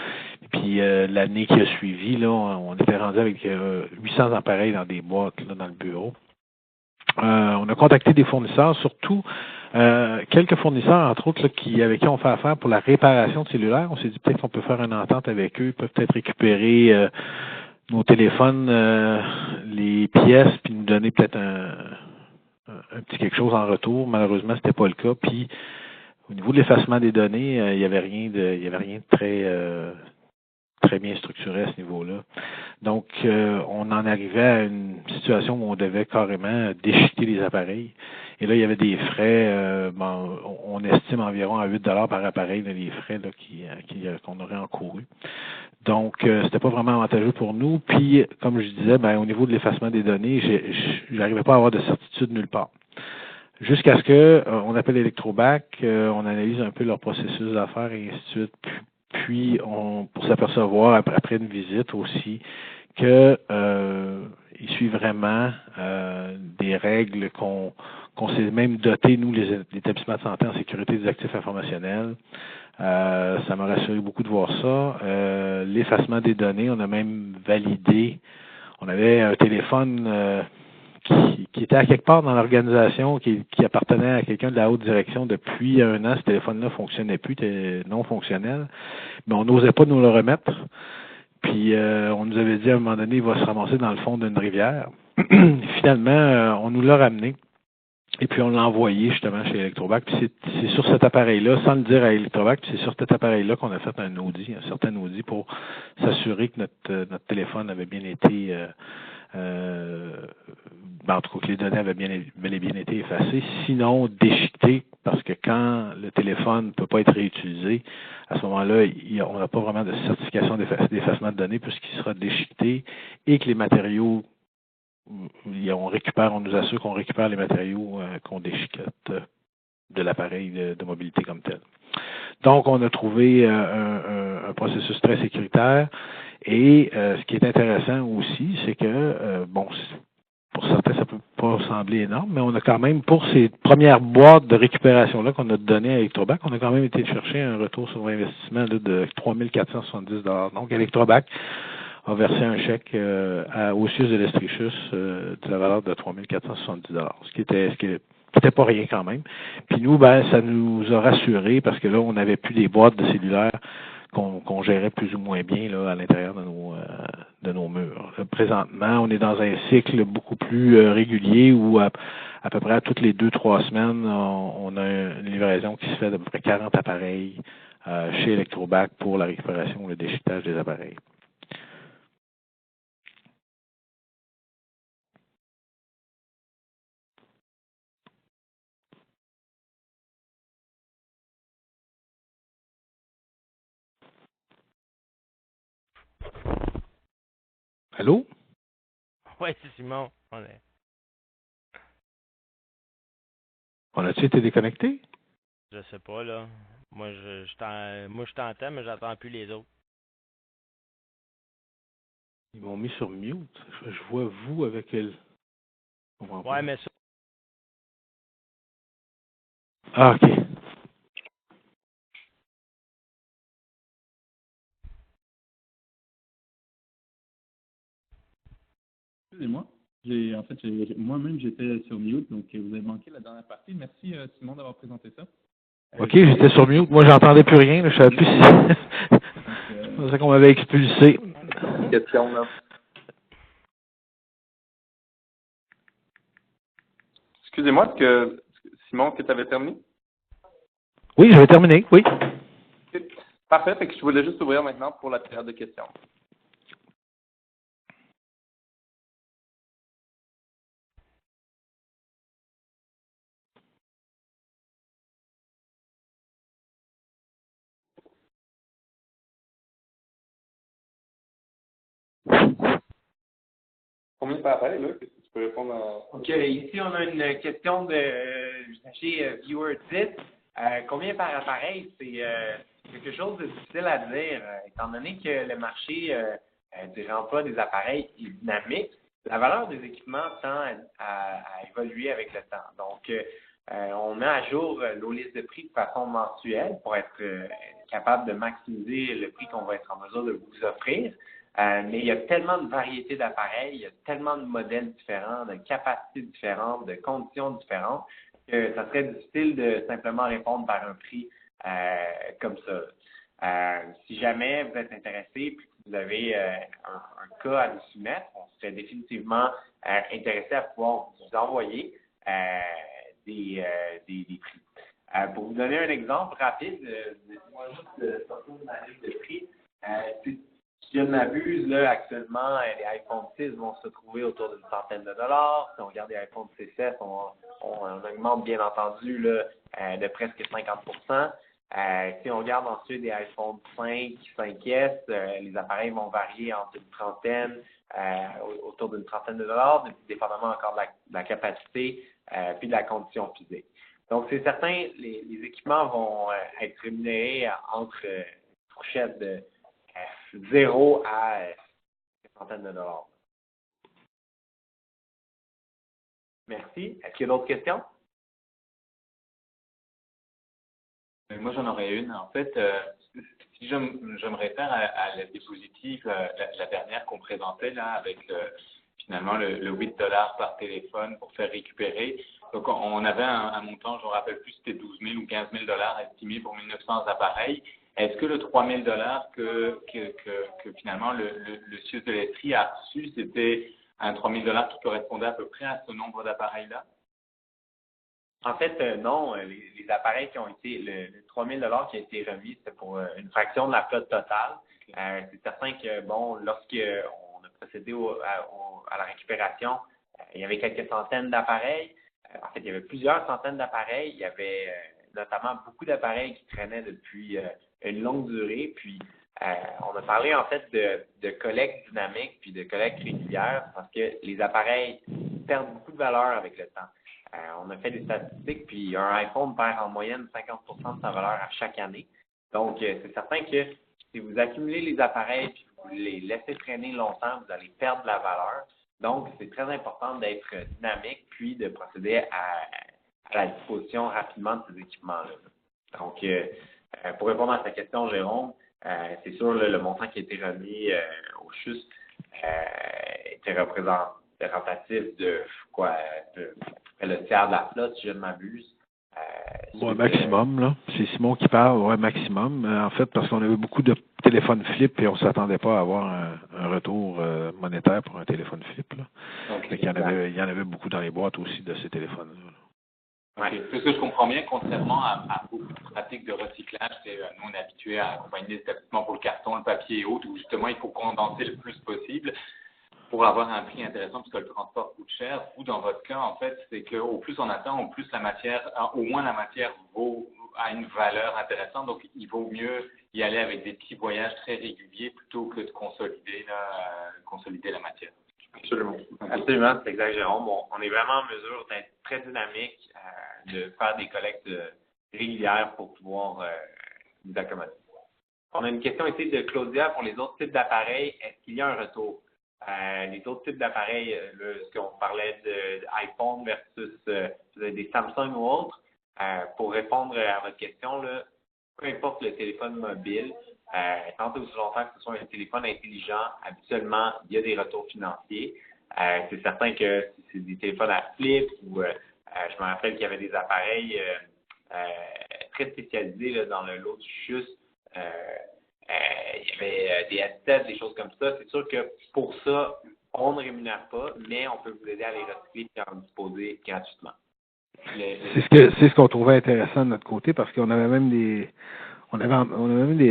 puis l'année qui a suivi, là, on était rendu avec 800 appareils dans des boîtes là, dans le bureau. On a contacté des fournisseurs, surtout quelques fournisseurs, entre autres, là, avec qui on fait affaire pour la réparation de cellulaires. On s'est dit peut-être qu'on peut faire une entente avec eux, ils peuvent peut-être récupérer nos téléphones, les pièces, puis nous donner peut-être un petit quelque chose en retour. Malheureusement, c'était pas le cas. Puis au niveau de l'effacement des données, il y avait rien de très bien structuré à ce niveau-là. Donc, on en arrivait à une situation où on devait carrément déchiqueter les appareils. Et là, il y avait des frais, on estime environ à 8 $ par appareil, là, les frais là, qu'on aurait encourus. Donc, c'était pas vraiment avantageux pour nous. Puis, comme je disais, au niveau de l'effacement des données, j'arrivais pas à avoir de certitude nulle part. jusqu'à ce que on appelle Electrobac, on analyse un peu leur processus d'affaires et ainsi de suite. Puis pour s'apercevoir après une visite aussi que il suit vraiment des règles qu'on s'est même doté, nous, les établissements de santé en sécurité des actifs informationnels. Ça m'a rassuré beaucoup de voir ça. L'effacement des données, on a même validé. On avait un téléphone qui était à quelque part dans l'organisation, qui appartenait à quelqu'un de la haute direction depuis 1 an. Ce téléphone-là ne fonctionnait plus, était non fonctionnel. Mais on n'osait pas nous le remettre. Puis on nous avait dit à un moment donné, il va se ramasser dans le fond d'une rivière. Finalement, on nous l'a ramené. Et puis on l'a envoyé justement chez Electrobac. Puis c'est sur cet appareil-là, sans le dire à Electrobac, puis c'est sur cet appareil-là qu'on a fait un certain audit pour s'assurer que notre téléphone avait bien été en tout cas que les données avaient bel et bien été effacées, sinon déchiquetées, parce que quand le téléphone ne peut pas être réutilisé, à ce moment-là, on n'a pas vraiment de certification d'effacement de données puisqu'il sera déchiqueté et que les matériaux, on nous assure qu'on récupère les matériaux qu'on déchiquette de l'appareil de mobilité comme tel. Donc, on a trouvé un processus très sécuritaire. Et ce qui est intéressant aussi, c'est que, pour certains, ça peut pas sembler énorme, mais on a quand même, pour ces premières boîtes de récupération-là qu'on a données à Electrobac, on a quand même été chercher un retour sur investissement là, de 3 470 $. Donc, Electrobac a versé un chèque au CIUS de l'Estrichus de la valeur de 3 470 $, ce qui était pas rien quand même. Puis nous, ça nous a rassurés parce que là, on n'avait plus des boîtes de cellulaires qu'on gérait plus ou moins bien là, à l'intérieur de nos murs. Là, présentement, on est dans un cycle beaucoup plus régulier où à peu près toutes les 2-3 semaines, on a une livraison qui se fait d'à peu près 40 appareils chez Electrobac pour la récupération ou le déchiquetage des appareils. Allô? Oui, c'est Simon. On a-tu été déconnecté? Je sais pas, là. Moi, je t'entends, mais j'entends plus les autres. Ils m'ont mis sur mute. Je vois vous avec elle. Ouais, mais ça. Ah, OK. Excusez-moi. Moi-même, j'étais sur mute, donc vous avez manqué la dernière partie. Merci, Simon, d'avoir présenté ça. OK, j'étais sur mute. Moi, j'entendais plus rien. Là. Je savais plus si... C'est pour ça qu'on m'avait expulsé. Question, là. Excusez-moi, Simon, est-ce que tu avais terminé? Oui, j'avais terminé, oui. Parfait, fait que je voulais juste ouvrir maintenant pour la période de questions. Combien par appareil, là? Qu'est-ce que tu peux répondre à... OK, ici, on a une question de chez Viewer 10. Combien par appareil? C'est quelque chose de difficile à dire, étant donné que le marché du remploi des appareils est dynamique. La valeur des équipements tend à évoluer avec le temps. Donc, on met à jour nos listes de prix de façon mensuelle pour être capable de maximiser le prix qu'on va être en mesure de vous offrir. Mais il y a tellement de variétés d'appareils, il y a tellement de modèles différents, de capacités différentes, de conditions différentes, que ça serait difficile de simplement répondre par un prix comme ça. Si jamais vous êtes intéressé et que vous avez un cas à nous soumettre, on serait définitivement intéressé à pouvoir vous envoyer des prix. Pour vous donner un exemple rapide, moi juste sortir de ma liste de prix. Si je ne m'abuse, là, actuellement, les iPhone 6 vont se trouver autour d'une centaine de dollars. Si on regarde les iPhone 6S, on augmente bien entendu là, de presque 50%. Si on regarde ensuite des iPhone 5, 5S, les appareils vont varier entre une trentaine, autour d'une trentaine de dollars, dépendamment encore de la capacité puis de la condition physique. Donc, c'est certain, les équipements vont être rémunérés entre fourchettes de 0 à une centaine de dollars. Merci. Est-ce qu'il y a d'autres questions? Moi, j'en aurais une. En fait, si je me réfère à la diapositive, la dernière qu'on présentait là, avec finalement le 8 $ par téléphone pour faire récupérer. Donc, on avait un montant, je ne me rappelle plus, c'était 12 000 ou 15 000 $ estimé pour 1900 appareils. Est-ce que le 3 000 $ que finalement le CIUS de l'Estrie a reçu, c'était un 3 000 $ qui correspondait à peu près à ce nombre d'appareils-là? En fait, non. Les appareils qui ont été, le 3 000 $ qui a été remis, c'était pour une fraction de la flotte totale. C'est certain que, bon, lorsqu'on a procédé à la récupération, il y avait quelques centaines d'appareils. En fait, il y avait plusieurs centaines d'appareils. Il y avait notamment beaucoup d'appareils qui traînaient depuis une longue durée. Puis, on a parlé en fait de collecte dynamique puis de collecte régulière parce que les appareils perdent beaucoup de valeur avec le temps. On a fait des statistiques, puis un iPhone perd en moyenne 50% de sa valeur à chaque année. Donc, c'est certain que si vous accumulez les appareils puis vous les laissez traîner longtemps, vous allez perdre de la valeur. Donc, c'est très important d'être dynamique puis de procéder à la disposition rapidement de ces équipements-là. Donc, pour répondre à ta question, Jérôme, c'est sûr, le montant qui a été remis au CHUS était représentatif de quoi, le tiers de la flotte, si je ne m'abuse. Ouais, maximum, là. C'est Simon qui parle, ouais, maximum. En fait, parce qu'on avait beaucoup de téléphones flip et on ne s'attendait pas à avoir un retour monétaire pour un téléphone flip, là. Donc, il y en avait beaucoup dans les boîtes aussi de ces téléphones-là. Okay. Parce que je comprends bien, contrairement à beaucoup de pratiques de recyclage, nous on est habitués à accompagner des établissements pour le carton, le papier et autres, où justement il faut condenser le plus possible pour avoir un prix intéressant parce que le transport coûte cher. Ou dans votre cas, en fait, c'est qu'au plus on attend, au plus la matière, au moins la matière a une valeur intéressante. Donc, il vaut mieux y aller avec des petits voyages très réguliers plutôt que de consolider la matière. Absolument. Absolument, c'est exact, Jérôme. On est vraiment en mesure d'être très dynamique, de faire des collectes régulières pour pouvoir nous accommoder. On a une question ici de Claudia pour les autres types d'appareils. Est-ce qu'il y a un retour? Les autres types d'appareils, ce qu'on parlait d'iPhone versus des Samsung ou autres, pour répondre à votre question, là, peu importe le téléphone mobile, tant et aussi longtemps que ce soit un téléphone intelligent, habituellement, il y a des retours financiers. C'est certain que si c'est des téléphones à flip ou je me rappelle qu'il y avait des appareils très spécialisés là, dans le lot du CHUS. Il y avait des headsets, des choses comme ça. C'est sûr que pour ça, on ne rémunère pas, mais on peut vous aider à les recycler et en disposer gratuitement. C'est ce qu'on trouvait intéressant de notre côté parce qu'on avait même des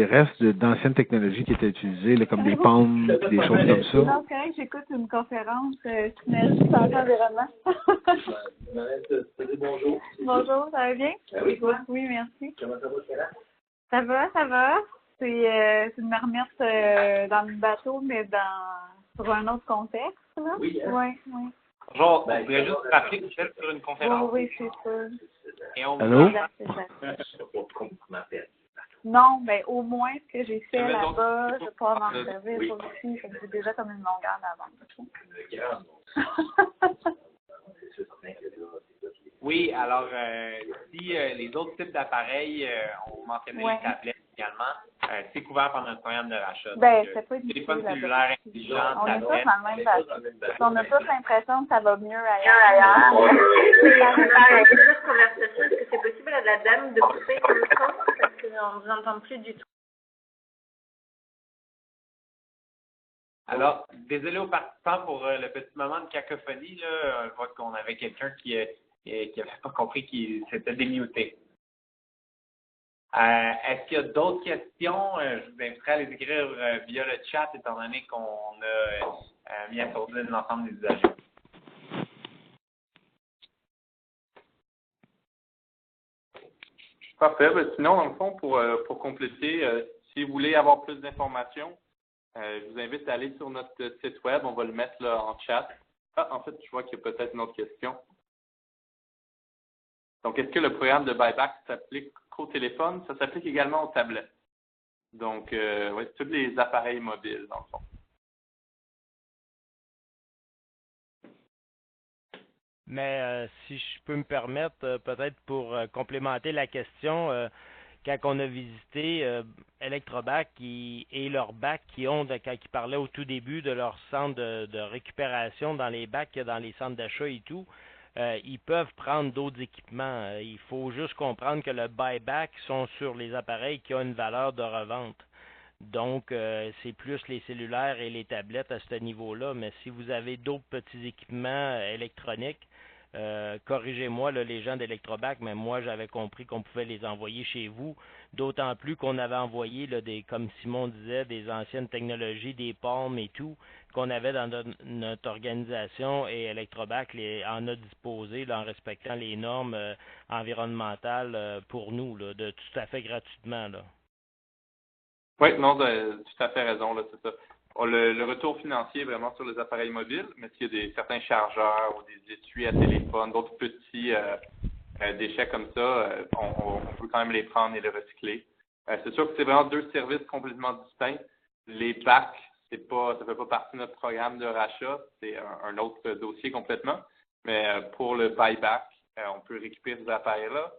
restes d'anciennes technologies qui étaient utilisées, là, comme des pommes et des choses comme ça. Non, c'est correct, j'écoute une conférence Synergie Santé Environnement. Bonjour. Bonjour, ça va bien? Oui, toi? Oui, merci. Comment ça va, Sarah? Ça va. C'est une marmite dans le bateau, mais sur un autre contexte. Là. Oui, hein? Oui. Bonjour, on voudrait juste rappeler que vous êtes sur une conférence. Oui, c'est ça. Et on Allô? Non, ben au moins ce que j'ai fait Mais donc, là-bas, je peux pas m'en oui. servir ici. C'est déjà comme une longueur d'avance. Oui, alors, si les autres types d'appareils, on mentionnait les tablettes également, c'est couvert par notre programme de rachat. Ben, Donc, c'est pas du téléphone tout cellulaire intelligent, on est tous tablette. dans le même bateau. On a tous l'impression que ça va mieux ailleurs. Cette conversation, est-ce que c'est possible à la dame de couper le son parce qu'on ne vous entend plus du tout? Alors, désolé aux participants pour le petit moment de cacophonie. Là. Je vois qu'on avait quelqu'un qui n'avait pas compris qu'il s'était démuté. Est-ce qu'il y a d'autres questions? Je vous inviterai à les écrire via le chat, étant donné qu'on a mis à sourire l'ensemble des usagers. Parfait. Ben, sinon, dans le fond, pour compléter, si vous voulez avoir plus d'informations, je vous invite à aller sur notre site web. On va le mettre là en chat. En fait, je vois qu'il y a peut-être une autre question. Donc, est-ce que le programme de buyback s'applique qu'au téléphone? Ça s'applique également aux tablettes. Donc, oui, tous les appareils mobiles, dans le fond. Mais si je peux me permettre, peut-être pour complémenter la question, quand on a visité Electrobac et leurs bacs quand ils parlaient au tout début de leur centre de récupération dans les bacs, dans les centres d'achat et tout, ils peuvent prendre d'autres équipements. Il faut juste comprendre que le buyback sont sur les appareils qui ont une valeur de revente. Donc, c'est plus les cellulaires et les tablettes à ce niveau-là. Mais si vous avez d'autres petits équipements électroniques, corrigez-moi, là, les gens d'Electrobac, mais moi, j'avais compris qu'on pouvait les envoyer chez vous. D'autant plus qu'on avait envoyé, là, comme Simon disait, des anciennes technologies, des palmes et tout, qu'on avait dans notre organisation, et Electrobac en a disposé là, en respectant les normes environnementales pour nous, là, de tout à fait gratuitement. Là. Oui, non, tout à fait raison, là, c'est ça. Le retour financier est vraiment sur les appareils mobiles, mais s'il y a certains chargeurs ou des étuis à téléphone, d'autres petits déchets comme ça, on peut quand même les prendre et les recycler. C'est sûr que c'est vraiment deux services complètement distincts. Les bacs, ça fait pas partie de notre programme de rachat, c'est un autre dossier complètement. Mais pour le buyback, on peut récupérer ces appareils-là,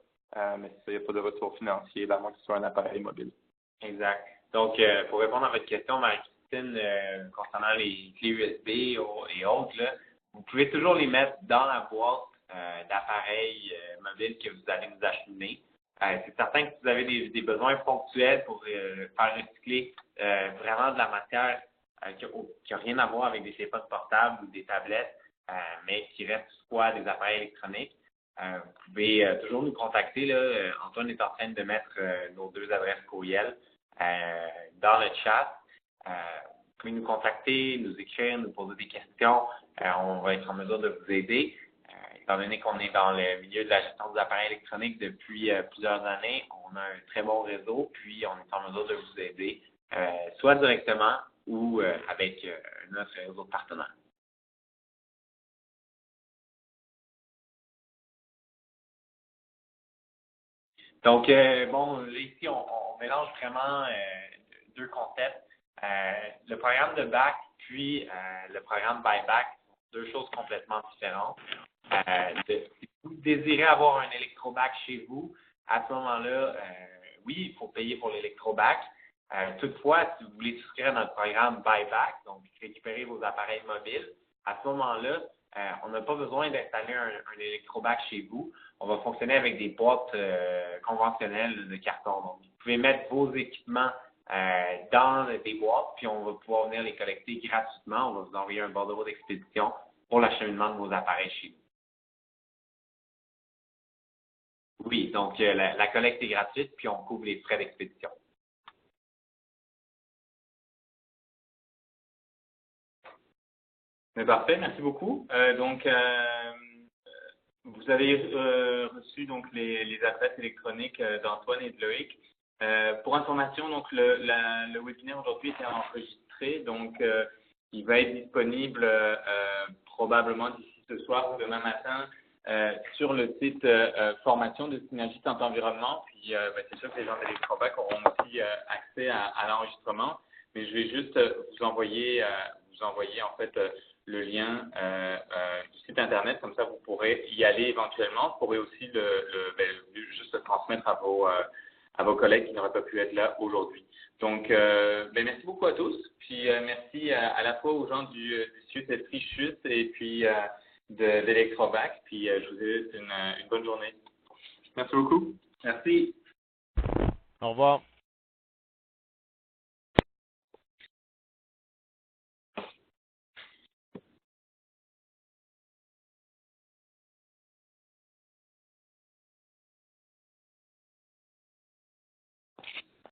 mais il n'y a pas de retour financier, à moins que ce soit un appareil mobile. Exact. Donc, pour répondre à votre question, Marie-Christine, concernant les clés USB et autres, là, vous pouvez toujours les mettre dans la boîte d'appareils mobiles que vous allez nous acheminer. C'est certain que si vous avez des besoins ponctuels pour faire recycler vraiment de la matière qui n'a rien à voir avec des téléphones portables ou des tablettes, mais qui reste soit des appareils électroniques, vous pouvez toujours nous contacter. Là. Antoine est en train de mettre nos deux adresses courriel dans le chat. Vous pouvez nous contacter, nous écrire, nous poser des questions. On va être en mesure de vous aider. Étant donné qu'on est dans le milieu de la gestion des appareils électroniques depuis plusieurs années, on a un très bon réseau, puis on est en mesure de vous aider, soit directement ou avec notre réseau de partenaires. Donc, bon, là, ici, on mélange vraiment deux concepts. Le programme de back puis le programme buyback sont deux choses complètement différentes. Si vous désirez avoir un électrobac chez vous, à ce moment-là, oui, il faut payer pour l'électrobac. Toutefois, si vous voulez souscrire à notre programme buyback, donc récupérer vos appareils mobiles, à ce moment-là, on n'a pas besoin d'installer un électrobac chez vous. On va fonctionner avec des boîtes conventionnelles de carton. Donc, vous pouvez mettre vos équipements dans des boîtes, puis on va pouvoir venir les collecter gratuitement. On va vous envoyer un bordereau d'expédition pour l'acheminement de vos appareils chez vous. Oui, donc la collecte est gratuite, puis on couvre les frais d'expédition. Mais parfait, merci beaucoup. Vous avez reçu donc les adresses électroniques d'Antoine et de Loïc. Pour information, donc le webinaire aujourd'hui était enregistré, donc il va être disponible probablement d'ici ce soir ou demain matin sur le site formation de Synergie Santé Environnement. Puis c'est sûr que les gens d'Electrobac auront aussi accès à l'enregistrement, mais je vais juste vous envoyer en fait le lien du site internet, comme ça vous pourrez y aller éventuellement. Vous pourrez aussi juste le transmettre à vos collègues qui n'auraient pas pu être là aujourd'hui. Donc, merci beaucoup à tous. Puis merci à la fois aux gens du CIUS Trichus et puis d'Electrobac. Puis je vous souhaite une bonne journée. Merci beaucoup. Merci. Au revoir.